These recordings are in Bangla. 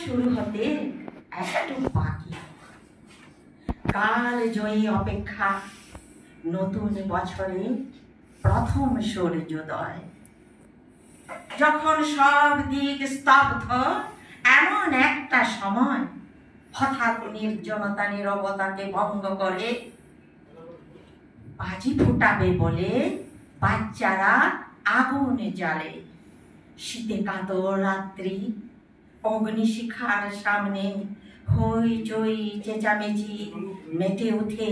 শুরু হতে একটু বাকি। কাল জয়ী অপেক্ষা নতুন বছরে প্রথম সূর্যোদয়। যখন সব দিক স্তব্ধ, এমন একটা সময় হঠাৎ নির্জনতা নীরবতাকে ভঙ্গ করে বাজি ফুটাবে বলে বাচ্চারা আগুন জ্বালে। শীতে কাতর রাত্রি, অগ্নিশিখার সামনে হইচই চেঁচামেচি মেতে উঠে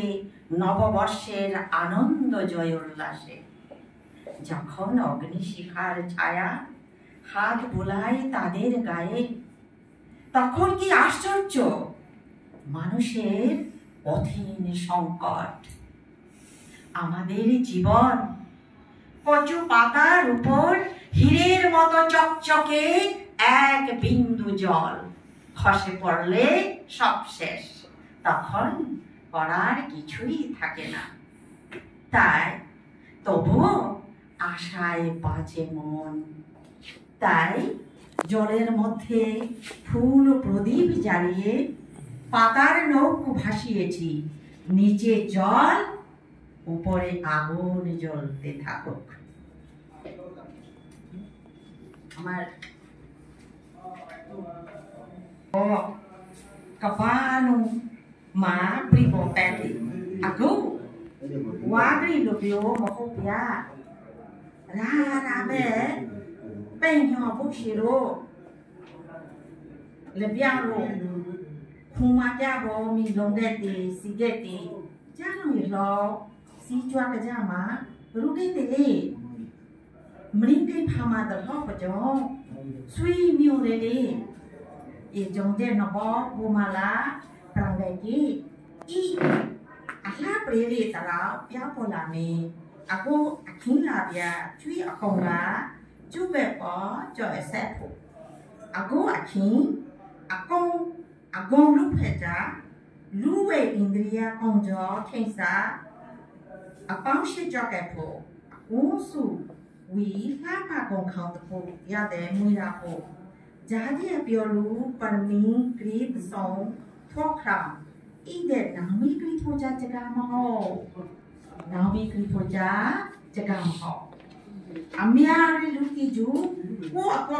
নববর্ষের আনন্দ জয় উল্লাসে। যখন অগ্নিশিখার ছায়া হাত বোলায় তাদের গায়ে, তখন কি আশ্চর্য মানুষের অধীন সংকট। আমাদের জীবন কচু পাতার উপর হীরের মতো চকচকে এক বিন্দু জল, খসে পড়লে সব শেষ, তখন করার কিছুই থাকে না। তাই তবুও আশায় বাঁচে মন। তাই জলের মধ্যে ফুল প্রদীপ জ্বালিয়ে পাতার নৌকো ভাসিয়েছি, নিচে জল উপরে আগুন জ্বলতে থাকুক। আমার kapanu ma pribo peti aku wagri lubio mohopia ra be penyo bushiro lebiaro khuma ja bo mi longeti sigeti jano lo si chwa ka ja ma ruge te le mringai phama da ho pa jo sui myo le le e jongde no bo bumala prangaki I ala prele tara pya pola me aku akin la bia chui akong la chu be po cho se phu aku akin akong lu phe ja lu we indriya kong jo thain sa apang shi jo ke phu aku su wi la pa kong khang ta phu ya de mui ra phu jadi apiolu parmi grip song thokram ide nami grip hoja jaga maho nami grip hoja jaga maho amya ri luti ju wo akko